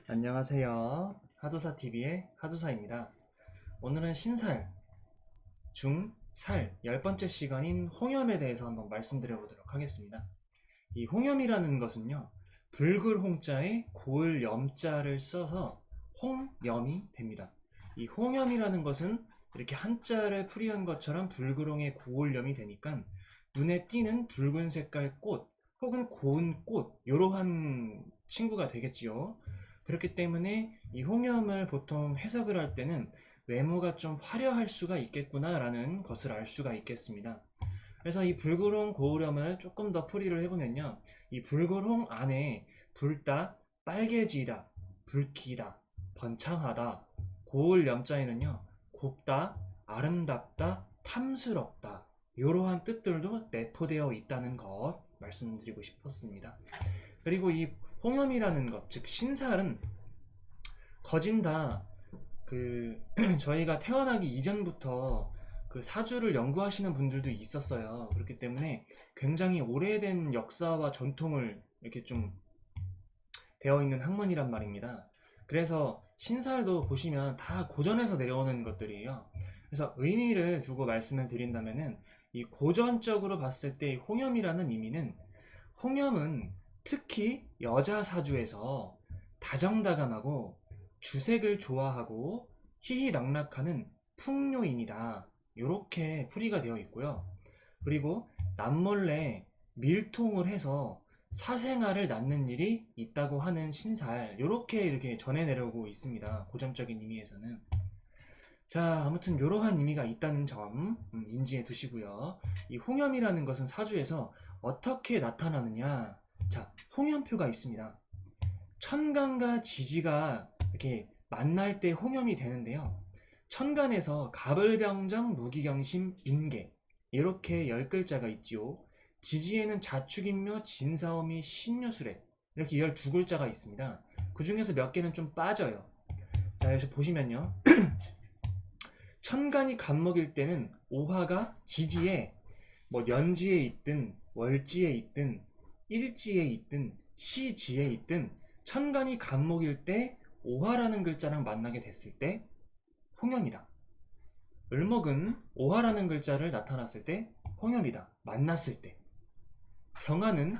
안녕하세요. 하두사TV의 하두사입니다. 오늘은 신살, 중, 살 10번째 시간인 홍염에 대해서 한번 말씀드려 보도록 하겠습니다. 이 홍염이라는 것은요, 붉을 홍자에 고을 염자를 써서 홍염이 됩니다. 이 홍염이라는 것은 이렇게 한자를 풀이한 것처럼 붉으롱의 고을염이 되니까 눈에 띄는 붉은 색깔 꽃 혹은 고운 꽃 이러한 친구가 되겠지요. 그렇기 때문에 이 홍염을 보통 해석을 할 때는 외모가 좀 화려할 수가 있겠구나 라는 것을 알 수가 있겠습니다. 그래서 이 붉으롱 고을염을 조금 더 풀이를 해보면요, 이 붉으롱 안에 붉다, 빨개지다, 붉히다, 번창하다, 고을 염자에는요 곱다, 아름답다, 탐스럽다 이러한 뜻들도 내포되어 있다는 것 말씀드리고 싶었습니다. 그리고 이 홍염이라는 것, 즉 신살은 거진다, 저희가 태어나기 이전부터 그 사주를 연구하시는 분들도 있었어요. 그렇기 때문에 굉장히 오래된 역사와 전통을 이렇게 좀 되어 있는 학문이란 말입니다. 그래서 신살도 보시면 다 고전에서 내려오는 것들이에요. 그래서 의미를 두고 말씀을 드린다면은 이 고전적으로 봤을 때 홍염이라는 의미는, 홍염은 특히 여자 사주에서 다정다감하고 주색을 좋아하고 희희낙낙하는 풍요인이다, 이렇게 풀이가 되어 있고요. 그리고 남몰래 밀통을 해서 사생아를 낳는 일이 있다고 하는 신살, 이렇게 전해 내려오고 있습니다. 고전적인 의미에서는. 자, 아무튼 이러한 의미가 있다는 점 인지해 두시고요. 이 홍염이라는 것은 사주에서 어떻게 나타나느냐. 자, 홍염표가 있습니다. 천간과 지지가 이렇게 만날 때 홍염이 되는데요. 천간에서 갑을병정, 무기경심, 임계 이렇게 10글자가 있지요. 지지에는 자축인묘, 진사오미, 신유술에 이렇게 12글자가 있습니다. 그 중에서 몇 개는 좀 빠져요. 자, 여기서 보시면요, 천간이 갑목일 때는 오화가 지지에 뭐 연지에 있든 월지에 있든 일지에 있든 시지에 있든 천간이 갑목일 때 오화라는 글자랑 만나게 됐을 때 홍염이다. 을목은 오화라는 글자를 나타났을 때 홍염이다, 만났을 때. 병화는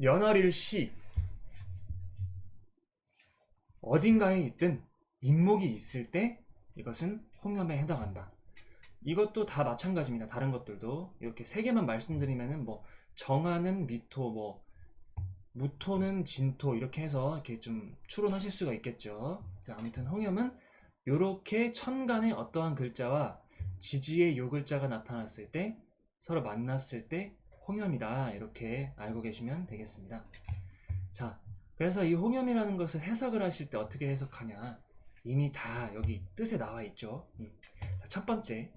연월일시 어딘가에 있든 인목이 있을 때 이것은 홍염에 해당한다. 이것도 다 마찬가지입니다. 다른 것들도 이렇게 세 개만 말씀드리면은 뭐 정화는 미토, 뭐 무토는 진토 이렇게 해서 이렇게 좀 추론하실 수가 있겠죠. 자, 아무튼 홍염은 이렇게 천간의 어떠한 글자와 지지의 요 글자가 나타났을 때 서로 만났을 때 홍염이다, 이렇게 알고 계시면 되겠습니다. 자, 그래서 이 홍염이라는 것을 해석을 하실 때 어떻게 해석하냐, 이미 다 여기 뜻에 나와 있죠. 자, 첫 번째,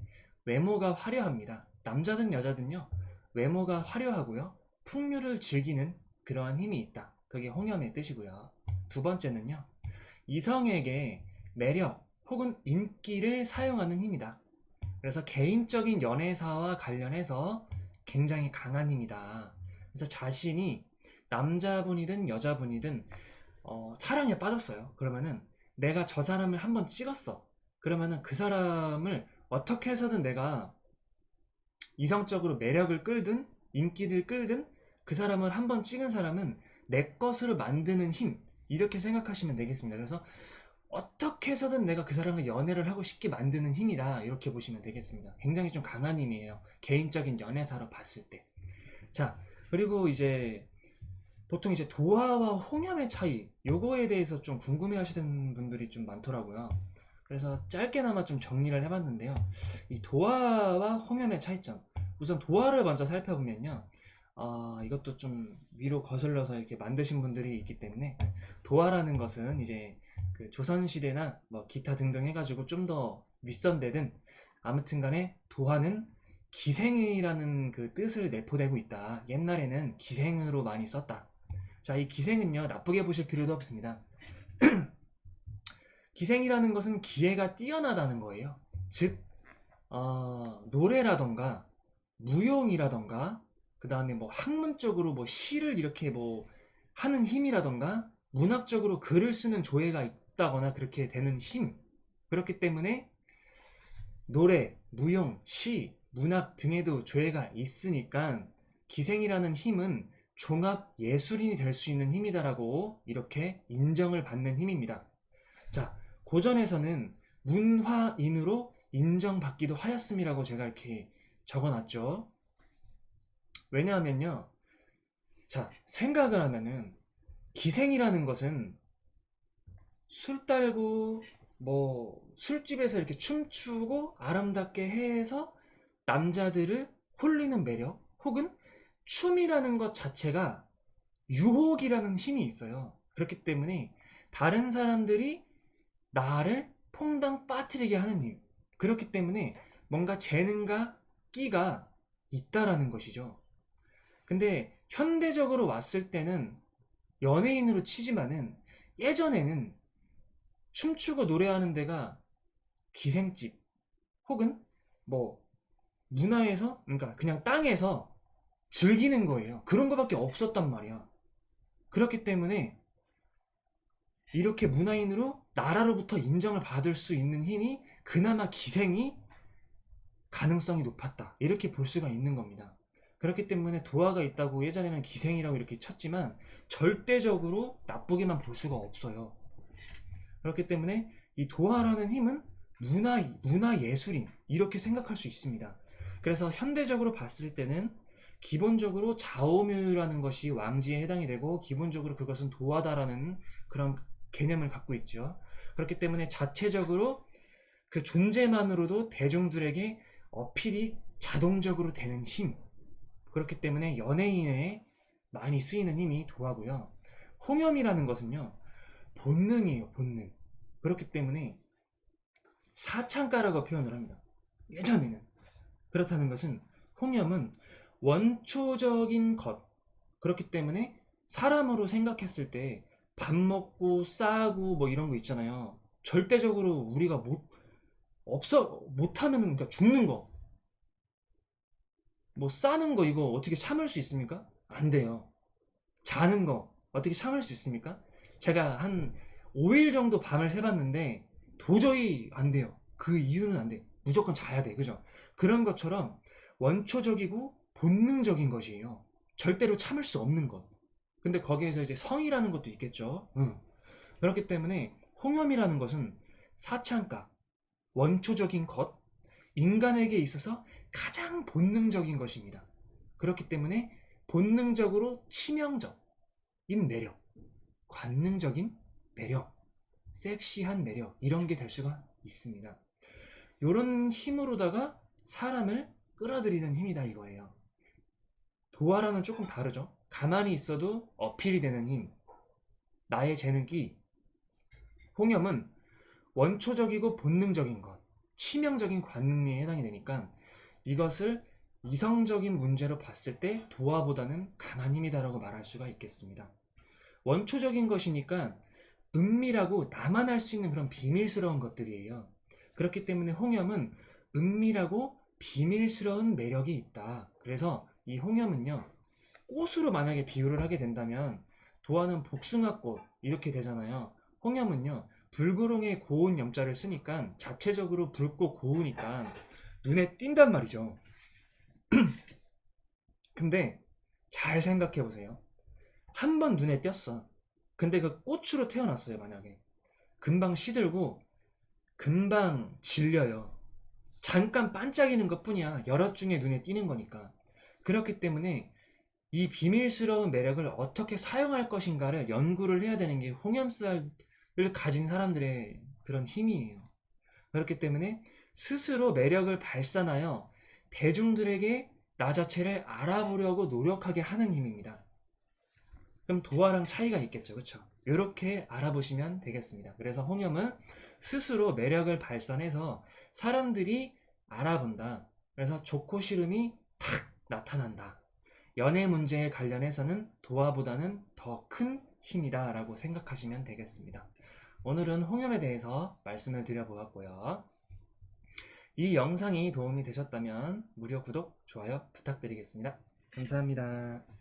외모가 화려합니다. 남자든 여자든요, 외모가 화려하고요, 풍류를 즐기는 그러한 힘이 있다, 그게 홍염의 뜻이고요. 두 번째는요, 이성에게 매력 혹은 인기를 사용하는 힘이다. 그래서 개인적인 연애사와 관련해서 굉장히 강한 힘이다. 그래서 자신이 남자분이든 여자분이든 사랑에 빠졌어요. 그러면은 내가 저 사람을 한번 찍었어. 그러면은 그 사람을 어떻게 해서든 내가 이성적으로 매력을 끌든 인기를 끌든 그 사람을 한번 찍은 사람은 내 것으로 만드는 힘, 이렇게 생각하시면 되겠습니다. 그래서 어떻게 해서든 내가 그 사람과 연애를 하고 싶게 만드는 힘이다, 이렇게 보시면 되겠습니다. 굉장히 좀 강한 힘이에요, 개인적인 연애사로 봤을 때. 자, 그리고 이제 보통 이제 도화와 홍염의 차이, 요거에 대해서 좀 궁금해 하시는 분들이 좀 많더라고요. 그래서 짧게나마 좀 정리를 해봤는데요, 이 도화와 홍염의 차이점, 우선 도화를 먼저 살펴보면요, 이것도 좀 위로 거슬러서 이렇게 만드신 분들이 있기 때문에, 도화라는 것은 이제 그 조선시대나 뭐 기타 등등 해가지고 좀 더 윗선되든, 아무튼 간에 도화는 기생이라는 그 뜻을 내포되고 있다. 옛날에는 기생으로 많이 썼다. 자, 이 기생은요, 나쁘게 보실 필요도 없습니다. 기생이라는 것은 기회가 뛰어나다는 거예요. 즉, 노래라던가 무용이라던가 그 다음에 뭐 학문적으로 뭐 시를 이렇게 뭐 하는 힘이라던가 문학적으로 글을 쓰는 조예가 있다거나 그렇게 되는 힘. 그렇기 때문에 노래, 무용, 시, 문학 등에도 조예가 있으니까 기생이라는 힘은 종합 예술인이 될 수 있는 힘이다라고 이렇게 인정을 받는 힘입니다. 자, 고전에서는 문화인으로 인정받기도 하였음이라고 제가 이렇게 적어놨죠. 왜냐하면요, 자, 생각을 하면은 기생이라는 것은 술 딸고 뭐 술집에서 이렇게 춤추고 아름답게 해서 남자들을 홀리는 매력, 혹은 춤이라는 것 자체가 유혹이라는 힘이 있어요. 그렇기 때문에 다른 사람들이 나를 퐁당 빠뜨리게 하는 힘. 그렇기 때문에 뭔가 재능과 끼가 있다라는 것이죠. 근데 현대적으로 왔을 때는 연예인으로 치지만은 예전에는 춤추고 노래하는 데가 기생집 혹은 뭐 문화에서, 그러니까 그냥 땅에서 즐기는 거예요. 그런 거밖에 없었단 말이야. 그렇기 때문에 이렇게 문화인으로 나라로부터 인정을 받을 수 있는 힘이 그나마 기생이 가능성이 높았다, 이렇게 볼 수가 있는 겁니다. 그렇기 때문에 도화가 있다고 예전에는 기생이라고 이렇게 쳤지만 절대적으로 나쁘게만 볼 수가 없어요. 그렇기 때문에 이 도화라는 힘은 문화예술인, 이렇게 생각할 수 있습니다. 그래서 현대적으로 봤을 때는 기본적으로 자오묘라는 것이 왕지에 해당이 되고 기본적으로 그것은 도화다라는 그런 개념을 갖고 있죠. 그렇기 때문에 자체적으로 그 존재만으로도 대중들에게 어필이 자동적으로 되는 힘. 그렇기 때문에 연예인에 많이 쓰이는 힘이 도화고요. 홍염이라는 것은요, 본능이에요, 본능. 그렇기 때문에 사창가라고 표현을 합니다. 예전에는. 그렇다는 것은 홍염은 원초적인 것. 그렇기 때문에 사람으로 생각했을 때 밥 먹고 싸고 뭐 이런 거 있잖아요. 절대적으로 우리가 못하면, 그러니까 죽는 거, 뭐 싸는 거, 이거 어떻게 참을 수 있습니까? 안 돼요. 자는 거 어떻게 참을 수 있습니까? 제가 한 5일 정도 밤을 새봤는데 도저히 안 돼요. 그 이유는 안 돼. 무조건 자야 돼. 그죠? 그런 것처럼 원초적이고 본능적인 것이에요. 절대로 참을 수 없는 것. 근데 거기에서 이제 성이라는 것도 있겠죠. 응. 그렇기 때문에 홍염이라는 것은 사창가, 원초적인 것, 인간에게 있어서 가장 본능적인 것입니다. 그렇기 때문에 본능적으로 치명적인 매력, 관능적인 매력, 섹시한 매력, 이런 게 될 수가 있습니다. 이런 힘으로다가 사람을 끌어들이는 힘이다 이거예요. 도화랑은 조금 다르죠. 가만히 있어도 어필이 되는 힘, 나의 재능기. 홍염은 원초적이고 본능적인 것, 치명적인 관능에 해당이 되니까 이것을 이성적인 문제로 봤을 때 도화보다는 강한 힘이다라고 말할 수가 있겠습니다. 원초적인 것이니까 은밀하고 나만 알 수 있는 그런 비밀스러운 것들이에요. 그렇기 때문에 홍염은 은밀하고 비밀스러운 매력이 있다. 그래서 이 홍염은요, 꽃으로 만약에 비유를 하게 된다면 도화는 복숭아꽃 이렇게 되잖아요. 홍염은요, 불구롱에 고운 염자를 쓰니까 자체적으로 붉고 고우니까 눈에 띈단 말이죠. 근데 잘 생각해 보세요. 한 번 눈에 띄었어. 근데 그 꽃으로 태어났어요, 만약에. 금방 시들고 금방 질려요. 잠깐 반짝이는 것 뿐이야. 여럿 중에 눈에 띄는 거니까. 그렇기 때문에 이 비밀스러운 매력을 어떻게 사용할 것인가를 연구를 해야 되는 게 홍염살을 가진 사람들의 그런 힘이에요. 그렇기 때문에 스스로 매력을 발산하여 대중들에게 나 자체를 알아보려고 노력하게 하는 힘입니다. 그럼 도화랑 차이가 있겠죠, 그쵸? 이렇게 알아보시면 되겠습니다. 그래서 홍염은 스스로 매력을 발산해서 사람들이 알아본다. 그래서 좋고 싫음이 탁 나타난다. 연애 문제에 관련해서는 도화보다는 더 큰 힘이다 라고 생각하시면 되겠습니다. 오늘은 홍염에 대해서 말씀을 드려보았고요. 이 영상이 도움이 되셨다면 무료 구독, 좋아요 부탁드리겠습니다. 감사합니다.